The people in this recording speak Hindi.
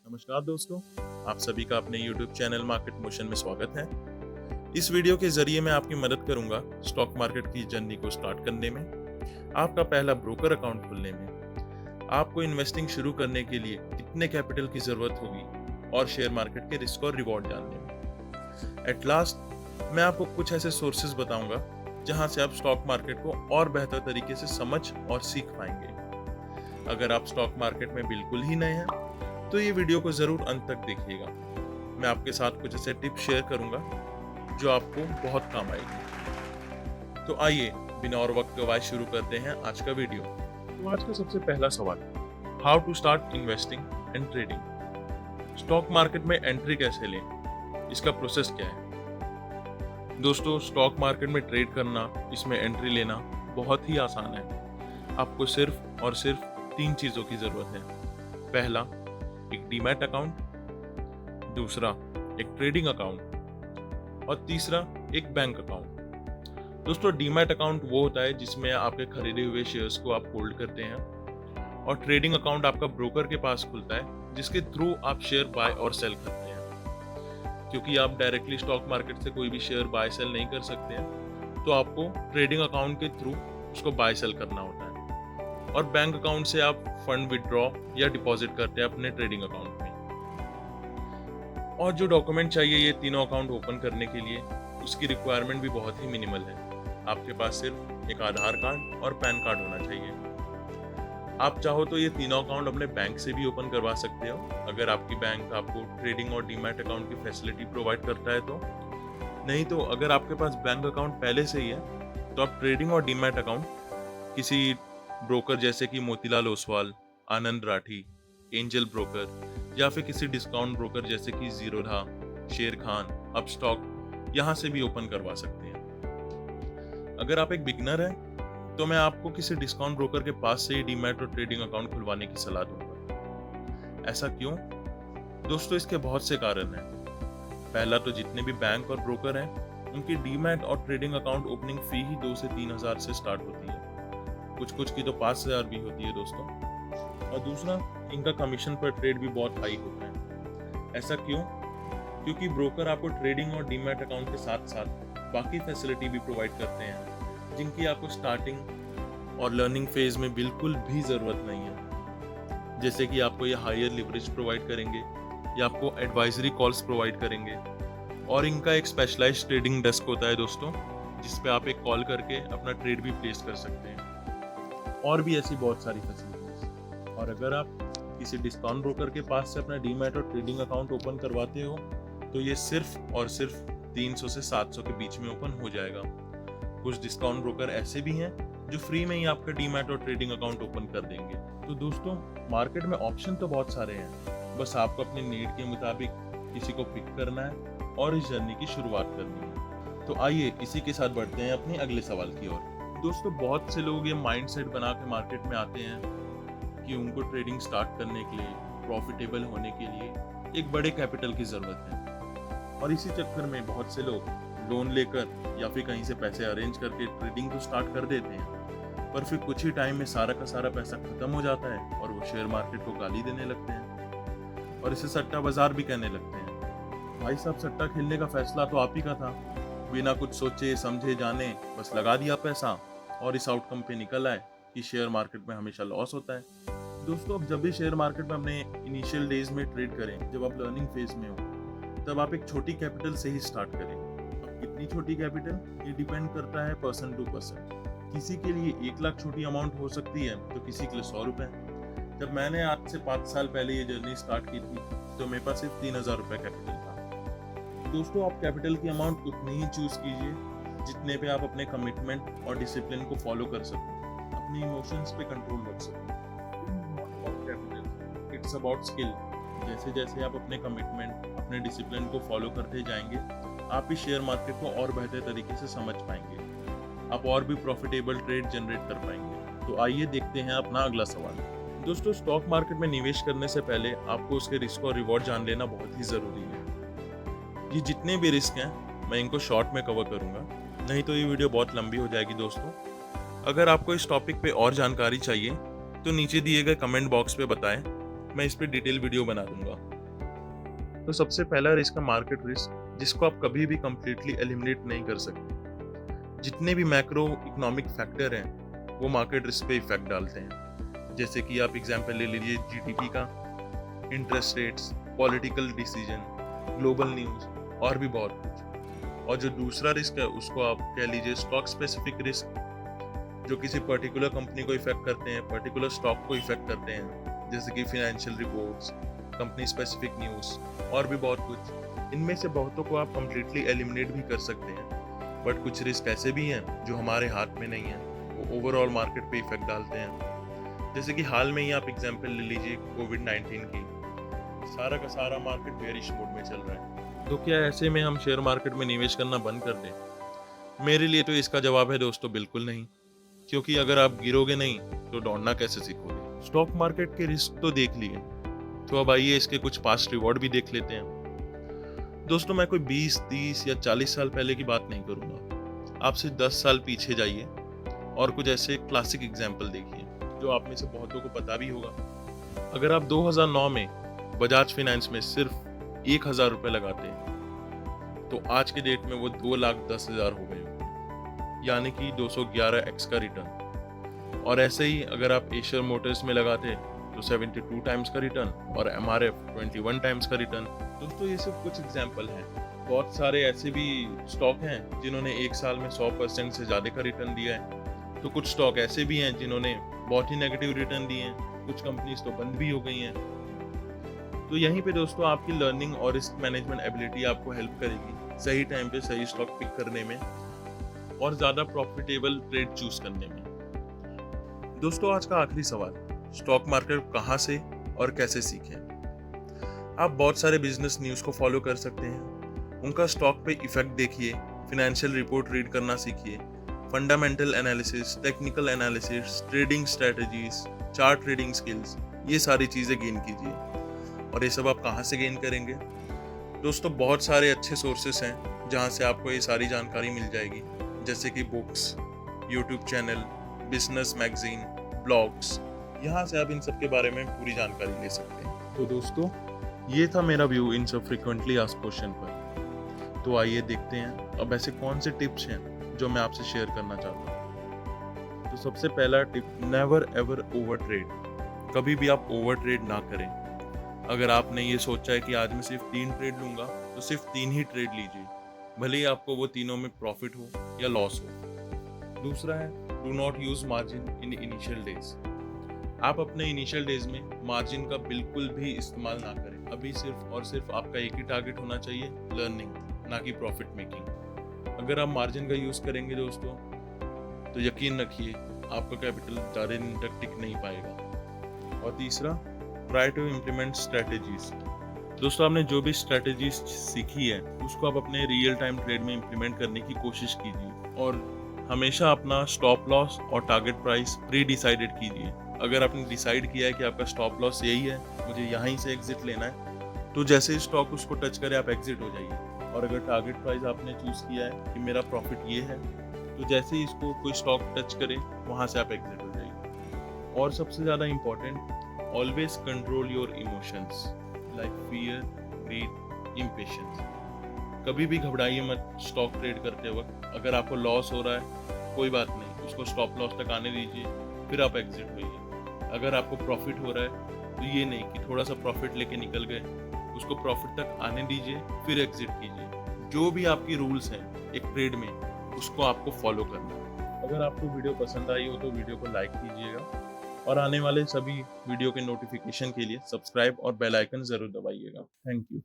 नमस्कार दोस्तों, आप सभी का अपने YouTube चैनल मार्केट मोशन में स्वागत है। इस वीडियो के जरिए मैं आपकी मदद करूंगा स्टॉक मार्केट की जर्नी को स्टार्ट करने में, आपका पहला ब्रोकर अकाउंट खोलने में, आपको इन्वेस्टिंग शुरू करने के लिए कितने कैपिटल की जरूरत होगी और शेयर मार्केट के रिस्क और रिवॉर्ड जानने में। एट लास्ट मैं आपको कुछ ऐसे सोर्सेज बताऊंगा जहां से आप स्टॉक मार्केट को और बेहतर तरीके से समझ और सीख पाएंगे। अगर आप स्टॉक मार्केट में बिल्कुल ही नए हैं तो ये वीडियो को जरूर अंत तक देखिएगा। मैं आपके साथ कुछ ऐसे टिप्स शेयर करूंगा जो आपको बहुत काम आएगी। तो आइए बिना और वक्त गवाए शुरू करते हैं आज का वीडियो। तो आज का सबसे पहला सवाल, how to start investing and trading. Stock market में एंट्री कैसे लें, इसका प्रोसेस क्या है। दोस्तों, स्टॉक मार्केट में ट्रेड करना, इसमें एंट्री लेना बहुत ही आसान है। आपको सिर्फ और सिर्फ 3 चीजों की जरूरत है। पहला, एक डीमैट अकाउंट, दूसरा एक ट्रेडिंग अकाउंट और तीसरा एक बैंक अकाउंट। दोस्तों, डीमैट अकाउंट वो होता है जिसमें आपके खरीदे हुए शेयर्स को आप होल्ड करते हैं, और ट्रेडिंग अकाउंट आपका ब्रोकर के पास खुलता है जिसके थ्रू आप शेयर बाय और सेल करते हैं। क्योंकि आप डायरेक्टली स्टॉक मार्केट से कोई भी शेयर बाय सेल नहीं कर सकते हैं, तो आपको ट्रेडिंग अकाउंट के थ्रू उसको बाय सेल करना होता है। और बैंक अकाउंट से आप फंड विड्रॉ या डिपॉजिट करते हैं अपने ट्रेडिंग अकाउंट में। और जो डॉक्यूमेंट चाहिए ये तीनों अकाउंट ओपन करने के लिए, उसकी रिक्वायरमेंट भी बहुत ही मिनिमल है। आपके पास सिर्फ एक आधार कार्ड और पैन कार्ड होना चाहिए। आप चाहो तो ये तीनों अकाउंट अपने बैंक से भी ओपन करवा सकते हो, अगर आपकी बैंक आपको ट्रेडिंग और डीमैट अकाउंट की फैसिलिटी प्रोवाइड करता है तो। नहीं तो अगर आपके पास बैंक अकाउंट पहले से ही है तो आप ट्रेडिंग और डीमैट अकाउंट किसी ब्रोकर जैसे कि मोतीलाल ओसवाल, आनंद राठी, एंजल ब्रोकर या फिर किसी डिस्काउंट ब्रोकर जैसे कि जीरोधा, शेर खान, अपस्टॉक, यहाँ से भी ओपन करवा सकते हैं। अगर आप एक बिगनर हैं तो मैं आपको किसी डिस्काउंट ब्रोकर के पास से ही डीमैट और ट्रेडिंग अकाउंट खुलवाने की सलाह दूंगा। ऐसा क्यों? दोस्तों, इसके बहुत से कारण हैं। पहला तो जितने भी बैंक और ब्रोकर हैं उनकी डीमैट और ट्रेडिंग अकाउंट ओपनिंग फी ही 2 से 3 हजार से स्टार्ट होती है। कुछ की तो 5,000 भी होती है दोस्तों। और दूसरा, इनका कमीशन पर ट्रेड भी बहुत हाई होता है। ऐसा क्यों? क्योंकि ब्रोकर आपको ट्रेडिंग और डीमैट अकाउंट के साथ साथ बाकी फैसिलिटी भी प्रोवाइड करते हैं जिनकी आपको स्टार्टिंग और लर्निंग फेज में बिल्कुल भी जरूरत नहीं है। जैसे कि आपको ये हायर लिवरेज प्रोवाइड करेंगे या आपको एडवाइजरी कॉल्स प्रोवाइड करेंगे, और इनका एक स्पेशलाइज्ड ट्रेडिंग डेस्क होता है दोस्तों, जिस पे आप एक कॉल करके अपना ट्रेड भी प्लेस कर सकते हैं। और भी ऐसी बहुत सारी फैसिलिटीज। और अगर आप किसी डिस्काउंट ब्रोकर के पास से अपना डीमैट और ट्रेडिंग अकाउंट ओपन करवाते हो तो ये सिर्फ और सिर्फ 300 से 700 के बीच में ओपन हो जाएगा। कुछ डिस्काउंट ब्रोकर ऐसे भी हैं जो फ्री में ही आपका डीमैट और ट्रेडिंग अकाउंट ओपन कर देंगे। तो दोस्तों, मार्केट में ऑप्शन तो बहुत सारे हैं, बस आपको अपनी नीड के मुताबिक किसी को पिक करना है और इस जर्नी की शुरुआत करनी है। तो आइए इसी के साथ बढ़ते हैं अपने अगले सवाल की ओर। दोस्तों, बहुत से लोग ये माइंडसेट बना के मार्केट में आते हैं कि उनको ट्रेडिंग स्टार्ट करने के लिए, प्रॉफिटेबल होने के लिए एक बड़े कैपिटल की जरूरत है, और इसी चक्कर में बहुत से लोग लोन लेकर या फिर कहीं से पैसे अरेंज करके ट्रेडिंग तो स्टार्ट कर देते हैं, पर फिर कुछ ही टाइम में सारा का सारा पैसा खत्म हो जाता है और वो शेयर मार्केट को गाली देने लगते हैं और इसे सट्टा बाजार भी कहने लगते हैं। भाई साहब, सट्टा खेलने का फैसला तो आप ही का था, बिना कुछ सोचे समझे जाने बस लगा दिया पैसा और इस आउटकम पे निकल आए कि शेयर मार्केट में हमेशा लॉस होता है। दोस्तों, अब जब भी शेयर मार्केट में अपने इनिशियल डेज में ट्रेड करें, जब आप लर्निंग फेज में हो, तब आप एक छोटी कैपिटल से ही स्टार्ट करें। अब कितनी छोटी कैपिटल, ये डिपेंड करता है पर्सन टू पर्सन। किसी के लिए 1 लाख छोटी अमाउंट हो सकती है तो किसी के लिए 100 रुपए। जब मैंने आज से 5 साल पहले ये जर्नी स्टार्ट की थी तो मेरे पास सिर्फ 3,000 रुपए कैपिटल था। दोस्तों, आप कैपिटल की अमाउंट उतनी ही चूज कीजिए जितने पे आप अपने कमिटमेंट और डिसिप्लिन को फॉलो कर सकें, अपने इमोशंस पे कंट्रोल रख सकें। It's about skill. जैसे जैसे आप अपने कमिटमेंट, अपने डिसिप्लिन को फॉलो करते जाएंगे, आप इस शेयर मार्केट को और बेहतर तरीके से समझ पाएंगे, आप और भी प्रॉफिटेबल ट्रेड जनरेट कर पाएंगे। तो आइए देखते हैं अपना अगला सवाल। दोस्तों, स्टॉक मार्केट में निवेश करने से पहले आपको उसके रिस्क और रिवॉर्ड जान लेना बहुत ही जरूरी है। ये जितने भी रिस्क हैं मैं इनको शॉर्ट में कवर करूंगा, नहीं तो ये वीडियो बहुत लंबी हो जाएगी दोस्तों। अगर आपको इस टॉपिक पे और जानकारी चाहिए तो नीचे दिए गए कमेंट बॉक्स पे बताएं, मैं इस पे डिटेल वीडियो बना दूंगा। तो सबसे पहला रिस्क है मार्केट रिस्क, जिसको आप कभी भी कंप्लीटली एलिमिनेट नहीं कर सकते। जितने भी मैक्रो इकोनॉमिक फैक्टर हैं वो मार्केट रिस्क पे इफेक्ट डालते हैं। जैसे कि आप एग्जांपल ले लीजिए जीडीपी का, interest rates, political decision, global news और भी बहुत कुछ। और जो दूसरा रिस्क है उसको आप कह लीजिए स्टॉक स्पेसिफिक रिस्क, जो किसी पर्टिकुलर कंपनी को इफेक्ट करते हैं, पर्टिकुलर स्टॉक को इफेक्ट करते हैं, जैसे कि financial reports, company specific news और भी बहुत कुछ। इनमें से बहुतों को आप कंप्लीटली एलिमिनेट भी कर सकते हैं, बट कुछ रिस्क ऐसे भी हैं जो हमारे हाथ में नहीं है, वो ओवरऑल मार्केट पे इफेक्ट डालते हैं। जैसे कि हाल में ही आप एग्जांपल ले लीजिए कोविड-19 की, सारा का सारा मार्केट बेयरिश मोड में चल रहा है। तो क्या ऐसे में हम शेयर मार्केट में निवेश करना बंद कर दें? मेरे लिए तो इसका जवाब है दोस्तों, बिल्कुल नहीं। क्योंकि अगर आप गिरोगे नहीं तो दौड़ना कैसे सीखोगे? स्टॉक मार्केट के रिस्क तो देख लिए, तो अब आइए इसके कुछ पास्ट रिवॉर्ड भी देख लेते हैं। दोस्तों मैं कोई 20, 30 या 40 साल पहले की बात नहीं करूंगा। आपसे 10 साल पीछे जाइए और कुछ ऐसे क्लासिक एग्जाम्पल देखिए जो आप में से बहुतों को पता भी होगा। अगर आप 2009 में बजाज फाइनेंस में सिर्फ 1,000 रुपए लगाते हैं तो आज के डेट में वो 2,10,000 हो गए, यानी कि 211x का रिटर्न। और ऐसे ही अगर आप एशियर मोटर्स में लगाते तो 72 टाइम्स का रिटर्न और MRF 21 टाइम्स का रिटर्न। दोस्तों ये सिर्फ कुछ एग्जाम्पल हैं, बहुत सारे ऐसे भी स्टॉक हैं जिन्होंने एक साल में 100% से ज़्यादा का रिटर्न दिया है। तो कुछ स्टॉक ऐसे भी हैं जिन्होंने बहुत ही नेगेटिव रिटर्न दिए हैं, कुछ कंपनीज तो बंद भी हो गई हैं। तो यहीं पे दोस्तों आपकी लर्निंग और रिस्क मैनेजमेंट एबिलिटी आपको हेल्प करेगी सही टाइम पे सही स्टॉक पिक करने में और ज़्यादा प्रॉफिटेबल ट्रेड चूज करने में। दोस्तों आज का आखिरी सवाल, स्टॉक मार्केट कहाँ से और कैसे सीखें? आप बहुत सारे बिजनेस न्यूज़ को फॉलो कर सकते हैं, उनका स्टॉक पे इफेक्ट देखिए, फाइनेंशियल रिपोर्ट रीड करना सीखिए, fundamental analysis, technical analysis, trading strategies, chart trading skills, ये सारी चीज़ें गेन कीजिए। और ये सब आप कहाँ से गेन करेंगे? दोस्तों बहुत सारे अच्छे सोर्सेस हैं जहाँ से आपको ये सारी जानकारी मिल जाएगी, जैसे कि books, YouTube channel, business magazine, blogs. यहाँ से आप इन सब के बारे में पूरी जानकारी ले सकते हैं। तो दोस्तों ये था मेरा व्यू इन सब फ्रीक्वेंटली आस्क्ड क्वेश्चन पर। तो आइए देखते हैं अब ऐसे कौन से टिप्स हैं जो मैं आपसे शेयर करना चाहता हूँ। तो सबसे पहला tip, never ever over trade. कभी भी आप ओवर ट्रेड ना करें। अगर आपने ये सोचा है कि आज मैं सिर्फ 3 ट्रेड लूंगा तो सिर्फ 3 ही ट्रेड लीजिए, भले ही आपको वो तीनों में प्रॉफिट हो या लॉस हो। दूसरा है, do not use margin in initial days. आप अपने इनिशियल डेज में मार्जिन का बिल्कुल भी इस्तेमाल ना करें। अभी सिर्फ और सिर्फ आपका एक ही टारगेट होना चाहिए, लर्निंग, ना कि प्रॉफिट मेकिंग। अगर आप मार्जिन का यूज करेंगे दोस्तों तो यकीन रखिए आपका कैपिटल ज़्यादा दिन तक टिक नहीं पाएगा। और तीसरा, ट्राई टू इम्प्लीमेंट स्ट्रेटेजीज। दोस्तों आपने जो भी स्ट्रेटेजीज सीखी है उसको आप अपने रियल टाइम ट्रेड में इम्प्लीमेंट करने की कोशिश कीजिए और हमेशा अपना स्टॉप लॉस और टारगेट प्राइस प्री डिसाइडेड कीजिए। अगर आपने डिसाइड किया है कि आपका स्टॉप लॉस यही है, मुझे यहीं से एग्जिट लेना है, तो जैसे ही स्टॉक उसको टच करे आप एग्जिट हो जाइए। और अगर टारगेट प्राइस आपने चूज किया है कि मेरा प्रॉफिट ये है, तो जैसे ही इसको कोई स्टॉक टच करे वहां से आप एग्जिट हो जाइए। और सबसे ज़्यादा important, always control your emotions like fear, greed, impatience. कभी भी घबराइए मत स्टॉक ट्रेड करते वक्त। अगर आपको लॉस हो रहा है कोई बात नहीं, उसको स्टॉप लॉस तक आने दीजिए, फिर आप एग्जिट होइए। अगर आपको प्रॉफिट हो रहा है तो ये नहीं कि थोड़ा सा प्रॉफिट लेके निकल गए, उसको प्रॉफिट तक आने दीजिए फिर एग्जिट कीजिए। जो भी आपकी रूल्स हैं एक ट्रेड में, उसको आपको फॉलो करना है। अगर आपको वीडियो पसंद आई हो तो वीडियो को लाइक कीजिएगा और आने वाले सभी वीडियो के नोटिफिकेशन के लिए सब्सक्राइब और बेल आइकन जरूर दबाइएगा। Thank you.